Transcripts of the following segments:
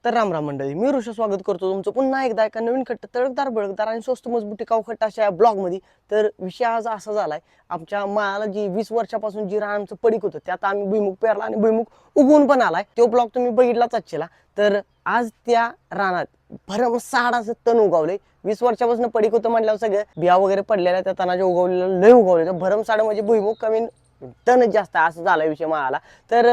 तर राम मंडळी, मी ऋषा स्वागत करतो तुमचं पुन्हा एकदा एका नवीन खट्ट तडकदार बळकदार आणि स्वस्त मजबूत टिकाऊ खट्ट अशा ब्लॉगमध्ये. तर विषय आज असा झालाय, आमच्या माळाला जी 20 वर्षापासून जी रानाचं पडीक होतं त्यात आम्ही भुईमुग पेरला आणि भुईमुग उगवून पण आलाय. तो ब्लॉग तुम्ही बघितलाच आजच्याला. तर आज त्या रानात भरमसाठ असं तण उगवले. 20 वर्षापासून पडीक होतं म्हटल्यावर सगळं बिया वगैरे पडलेल्या त्या तणाच्या उगवलेलं लय उगवले. तर भरमसाठ म्हणजे भुईमुग कमी तण जास्त असं झाला विषय माळाला. तर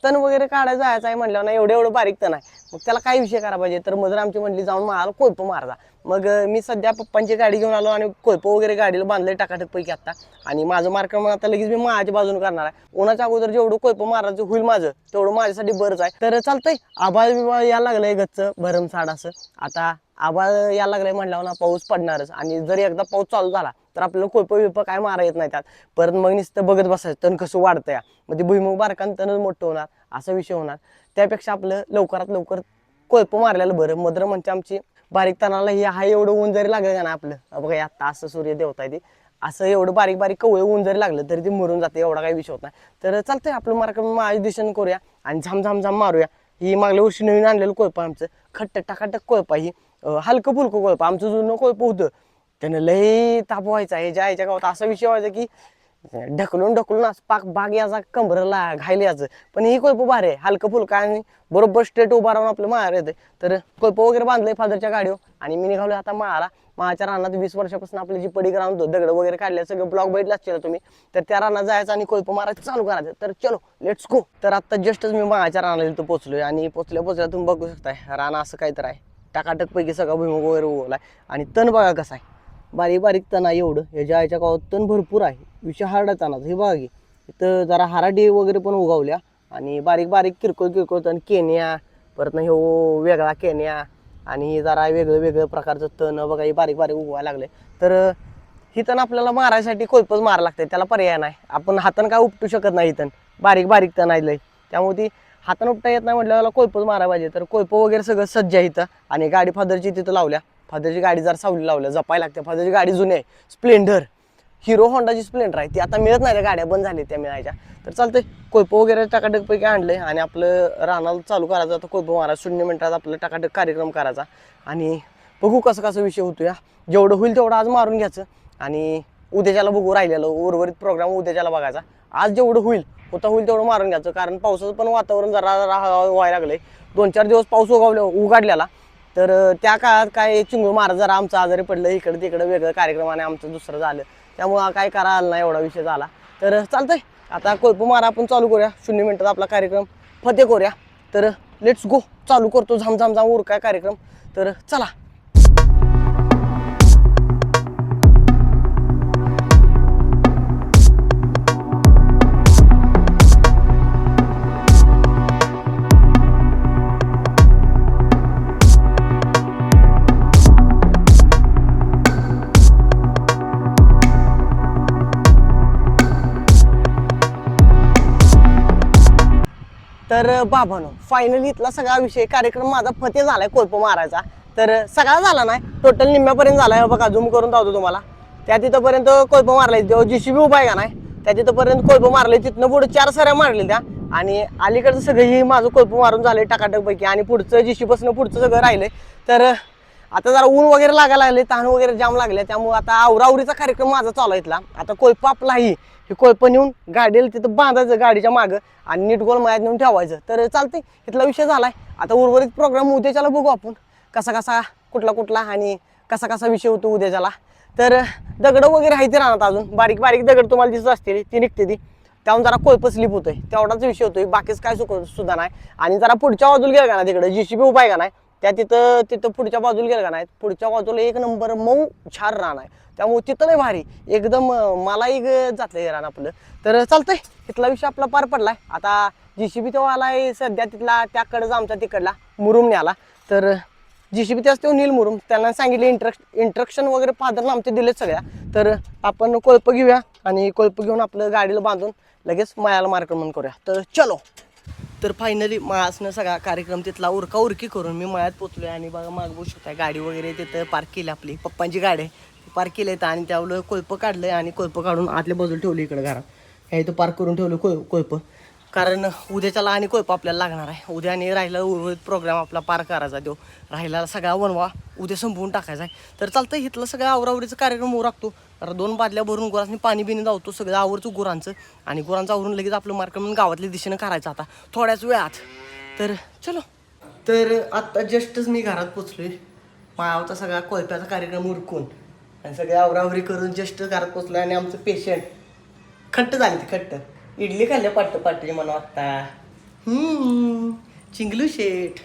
तण वगैरे काढायला जायचं आहे म्हटल्यावर ना एवढं एवढं बारीक तण आहे. मग त्याला काय विषय करा पाहिजे. तर मदर आमची म्हटली जाऊन माळाला कोयप मारजा. मग मी सध्या पप्पांची गाडी घेऊन आलो आणि कोयप वगैरे गाडीला बांधले टाकाटक पैकी आता. आणि माझं मार्क्रम आता लगेच मी माळाच्या बाजून करणार आहे. उन्हाच्या अगोदर जेवढं कोयप मारायचं होईल माझं तेवढं माझ्यासाठी बरंच आहे. तर चालतंय. आभाळ बिभाळ यायला लागलंय गच्च भरमसाठ असं. आता आभाळ यायला लागलंय म्हटल्यावर ना पाऊस पडणारच. आणि जर एकदा पाऊस चालू झाला तर आपल्याला कोयप बिप काय मारा येत नाही त्यात. परत मग नुसतं बघत बसायचं तण कसं वाढतंय. मग ते भुईमुग बारकान तणच मोठं होणार असा विषय होणार. त्यापेक्षा आपलं लवकरात लवकर कोयप मारलेलं बरं. मदर म्हणते आमची बारीक तणाला हे हा एवढं ऊन जरी लागलं का ना आपलं बघा आता असं सूर्य देवता आहे ते असं एवढं बारीक बारीक कवळे ऊन जरी लागलं तरी ते मरून जाते. एवढा काही विषय होत नाही. तर चालतंय आपलं मार्क माझ्या दिशेने करूया आणि झाम मारूया. ही मागल्या वर्षी नवीन आणलेलं कोयप आमचं खट्ट टाकाटक कोयप ही हलकं फुलकं कोयप. आमचं जुनं कोयप होतं त्यानं लय ताप व्हायचा. ह्याच्या गावात असा विषय व्हायचा की ढकलून ढकलून असं पाक बाग याचा कंबरला घायला यायचं. पण ही कोयप भारी आहे हलकं फुलकं आणि बरोबर स्ट्रेट उभा राहून आपलं माळाला येते. तर कोयप वगैरे बांधलंय फादरच्या गाडीवर आणि मी निघालो आता माळाला. माळाच्या रानात 20 वर्षापासून आपली जी पडीक रान होतं दगड वगैरे काढले सगळं ब्लॉग बघितलं असतील तुम्ही. तर त्या रानात जायचं आणि कोयप मारायचं चालू करायचं. तर चलो लेट्स गो. तर आता जस्टच मी माळाच्या रानाला इथं पोहोचलोय आणि पोचल्या तुम्ही बघू शकताय रान असं काय तर आहे. टाकाटक पैकी सगळा भुईमुग वगैरे उगवलाय आणि तण बघा कसा आहे. बारीक बारीक तण आहे एवढं. ह्याच्या आईच्या गावात तण भरपूर आहे. विषय हार्ड तणाचा हे बघा की इथं जरा हराडी वगैरे पण उगवल्या आणि बारीक बारीक किरकोळ तण केन्या परत ना हो वेगळा केन्या आणि जरा वेगळं वेगळं प्रकारचं तण बघा हे बारीक बारीक उगवायला लागले. तर ही तण आपल्याला मारायसाठी कोयपच मारा लागते. त्याला पर्याय नाही. आपण हातानं काय उपटू शकत नाही. तण बारीक बारीक तण आहे लय त्यामुळे ती हातानं उपटा येत नाही म्हटल्यावर कोयपच मारायला पाहिजे. तर कोयप वगैरे सगळं सज्ज आहे इथं आणि गाडी फादरची तिथं लावल्या. फादरची गाडी जर सावली लावल्या जपायला लागते. फादरची गाडी जुनी आहे स्प्लेंडर हिरो होंडाची स्प्लेंडर आहे ती आता मिळत नाही. त्या गाड्या बंद झाल्या त्या मिळायच्या. तर चालतंय कोयप वगैरे टाकाटक पैकी आणले आणि आपलं रानाला चालू करायचं. आता कोयप मारा 0 मिनिटात आपलं टाकाटक कार्यक्रम करायचा आणि बघू कसं कसं विषय होतो या. जेवढं होईल तेवढं आज मारून घ्यायचं आणि उद्याच्याला बघू राहिलेलं उर्वरित प्रोग्राम उद्याच्याला बघायचा. आज जेवढं होईल तेवढं मारून घ्यायचं कारण पावसाचं पण वातावरण जरा व्हायला लागलंय. 2-4 दिवस पाऊस उघडलेला तर त्या काळात काय चिंगूळ मारा जरा आमचं आजारी पडलं इकडं तिकडं वेगळं कार्यक्रम आणि आमचं दुसरं झालं त्यामुळं काय करा आलं नाही एवढा विषय झाला. तर चालतंय आता कोयप मारा आपण चालू करूया. 0 मिनिटात आपला कार्यक्रम फते करूया. तर लेट्स गो. चालू करतो झाम उरकाय कार्यक्रम. तर चला. तर बाबानो फायनली इथला सगळा विषय कार्यक्रम माझा फते झालाय कोयप मारायचा. तर सगळा झाला नाही टोटल निम्म्यापर्यंत झालाय. बघा झूम करून दावतो तुम्हाला. त्या तिथंपर्यंत कोयप मारलाय जेव्हा JCB उभा आहे का नाही त्या तिथंपर्यंत कोयप मारले. तिथनं पुढे 4 सऱ्या मारले त्या आणि अलीकडचं सगळं ही माझं कोयप मारून झालंय टाकाटक पैकी आणि पुढचं JCB पासून पुढचं सगळं राहिलंय. तर आता जरा ऊन वगैरे लागायला लागले तहान वगैरे जाम लागले त्यामुळे आता आवरावरीचा कार्यक्रम माझा चालू आहे इथला. आता कोयप आपलाही हे कोयप नेऊन गाडीला तिथं बांधायचं गाडीच्या मागं आणि नीट गोल मळ्यात नेऊन ठेवायचं. तर चालतंय इथला विषय झालाय. आता उर्वरित प्रोग्राम उद्याच्याला बघू आपण कसा कुठला आणि कसा विषय होतो उद्याच्याला. तर दगड वगैरे आहे ते राहणार अजून बारीक बारीक दगड तुम्हाला दिसत असतील ती निघते ती त्याहून जरा कोयप स्लिप होतोय तेवढाच विषय होतोय. बाकीच काय सुद्धा नाही. आणि जरा पुढच्या बाजूला गेलं का ना तिकडे JCB उभा आहे का नाही त्या तिथं पुढच्या बाजूला गेलं का नाही पुढच्या बाजूला 1 नंबर मऊ छान रान आहे त्यामुळे तिथं नाही भारी एकदम मला एक जातलं हे रान आपलं. तर चालतंय तिथला विषय आपला पार पडलाय. आता JCB तेव्हा आलाय सध्या तिथला त्याकडचा आमचा तिकडला मुरुम न्याला. तर JCB त्याच तेव्हा नील मुरुम त्यांना सांगितले इंट्रक्शन वगैरे फादरला आमचे दिलेत सगळ्या. तर आपण कोयप घेऊया आणि कोयप घेऊन आपलं गाडीला बांधून लगेच मायाला मार्गक्रमण करूया. तर चलो. तर फायनली मळासनं सगळा कार्यक्रम तिथला उरकी करून मी मळ्यात पोचलोय आणि बघा माग बघू शकता गाडी वगैरे तिथं पार्क केली आपली पप्पांची गाडी आहे पार्क केली आहे आणि त्यावेळेला कोयप काढलंय आणि कोयप काढून आतल्या बाजूला ठेवली इकडे घरात ह्या इथं पार्क करून ठेवलं कोयप. कारण उद्याच्याला आणि कोयपा आपल्याला लागणार आहे. उद्या आणि राहिला उर्वरित प्रोग्राम आपला पार करायचा तो राहिला सगळा बनवा उद्या संपवून टाकायचा आहे. तर चालतं इथलं सगळं आवरावरीचं कार्यक्रम उरकतो. तर 2 बादल्या भरून गुरांनी पाणी बिणी धावतो सगळं आवरतो गुरांचं आणि गुरांचं आवरून लगेच आपलं मार्क म्हणून गावातल्या दिशेनं करायचं आता थोड्याच वेळात. तर चलो. तर आत्ता जस्टच मी घरात पोचलोय. मायावचा सगळा कोयप्याचा कार्यक्रम उरकून आणि सगळे आवरावरी करून जस्ट घरात पोचलो आणि आमचं पेशंट खट्ट झाली ती खट्ट इडली खाल्ल्या पाट्ट म्हणून आता चिंगलू शेठ.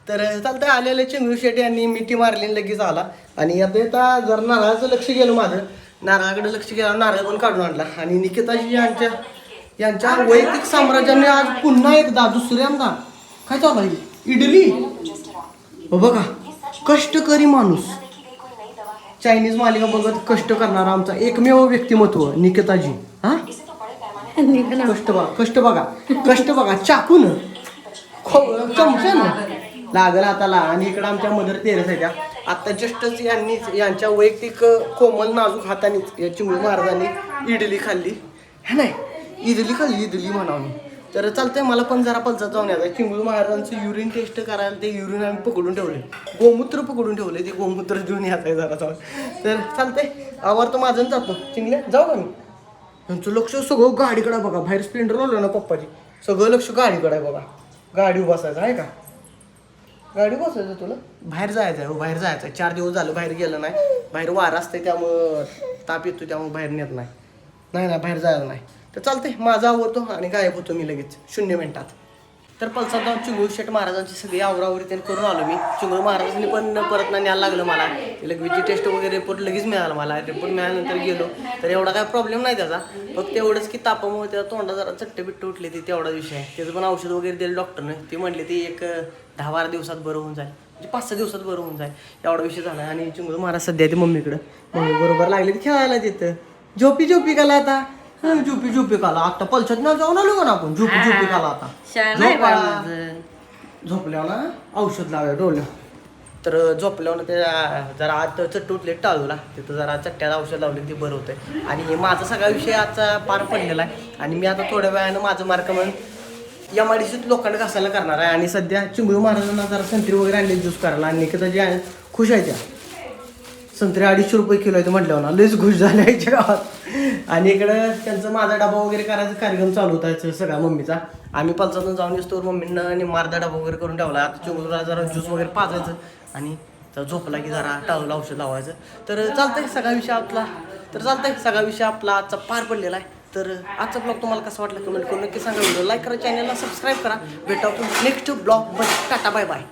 तर चालतं आलेलं चिंगलू शेठ यांनी मिठी मारली लगेच आला आणि आता जर नारळाचं लक्ष गेलं माझं नारळाकडे लक्ष गेलं नारळ पण काढून आणला आणि निकिताजी यांच्या वैयक्तिक साम्राज्याने आज पुन्हा एकदा दुसऱ्यांदा काय चालू आहे इडली. बघा कष्टकरी माणूस चायनीज मालिका बघत कष्ट करणारा आमचा एकमेव व्यक्तिमत्व निकिताजी. हा कष्ट बघा चाकून चमच्यानं लागला हाताला. आणि इकडं आमच्या मदर तेरेस आहे त्या आता जस्टच यांच्या वैयक्तिक कोमल नाजूक हातानेच या चिंगळू महाराजांनी इडली खाल्ली है नाही इडली म्हणावं. तर चालतंय मला पण जरा पलचात जाऊन यायचं. चिंगळू महाराजांचं युरिन टेस्ट करायला ते युरिन आम्ही पकडून ठेवले गोमूत्र पकडून ठेवले ते गोमूत्र घेऊन यायचं जरा जाऊन. तर चालतंय आवरतो माझं जातो चिंगल्या जाऊ का मी. त्यांचं लक्ष सगळं गाडीकडे बघा बाहेर स्प्लेंडर लावलं ना पप्पाची सगळं लक्ष गाडीकडे आहे बघा. गाडी बसायचं आहे का गाडी बसायचं तुला बाहेर जायचं आहे बाहेर जायचं आहे. 4 दिवस झालं बाहेर गेलं नाही. बाहेर वारा असतंय त्यामुळं ताप येतो त्यामुळे बाहेर नेत नाही बाहेर जायला नाही. तर चालतंय माझा आवडतो आणि गायब होतो मी लगेच 0 मिनिटात. तर पलसात जाऊन चिंगळू शेठ महाराजांची सगळी आवरावरी त्यांनी करून आलो मी. चिंगळू महाराजांनी पण परत न्यायला लागलं मला लगेचची टेस्ट वगैरे रिपोर्ट लगेच मिळाला मला. रिपोर्ट मिळाल्यानंतर गेलो तर एवढा काय प्रॉब्लेम नाही त्याचा फक्त एवढंच की तापामुळे त्याचा तोंडा जरा चट्टे उठले ती तेवढा विषय आहे. त्याचं पण औषध वगैरे दिलं डॉक्टरने. ते म्हणले ते एक 10-12 दिवसात बरं होऊन जाईल म्हणजे 5-6 दिवसात बरं होऊन जाईल एवढा विषय झाला. आणि चिंगळू महाराज सध्या ते मम्मी बरोबर लागले ते खेळायला तिथं झोपी काला आता झोपी काला आता पलसत ना जाऊन आलो का ना आपण झोपी काला आता झोपल्यावर ना औषध लावलं डोलं. तर झोपल्यावर ते जरा आत चट्ट उठले टाळूला तिथं जरा चट्ट्याला औषध लावले ते बरं होतं. आणि माझा सगळा विषय आजचा पार पडलेला आहे आणि मी आता थोड्या वेळानं माझं मार्क म्हणून MIDCत लोकांना घासायला करणार आहे. आणि सध्या चिंगळू महाराजांना जरा संत्री वगैरे आणले ज्यूस करायला आणि निकिताजी खुश आहे त्या संत्री 250 रुपये किलो आहे म्हटल्यावर ना लयच खुश झाले याच्या गावात. आणि इकडं त्यांचं माझा डबा वगैरे करायचा कार्यक्रम चालू होता सगळा मम्मीचा. आम्ही पलसातून जाऊन येतो मम्मीनं आणि मारदा डबा वगैरे करून ठेवला. आता चिंगळूला जरा ज्यूस वगैरे पाजायचं आणि झोपला की जरा टाळूला औषध लावायचं. तर चालतंय सगळा विषय आपला आजचा पार पडलेला आहे. तर आजचा ब्लॉग तुम्हाला कसा वाटला कमेंट करून नक्की सांगा. व्हिडिओ लाईक करा चॅनलला सबस्क्राईब करा. भेटा आपण next blog. Tata bye bye.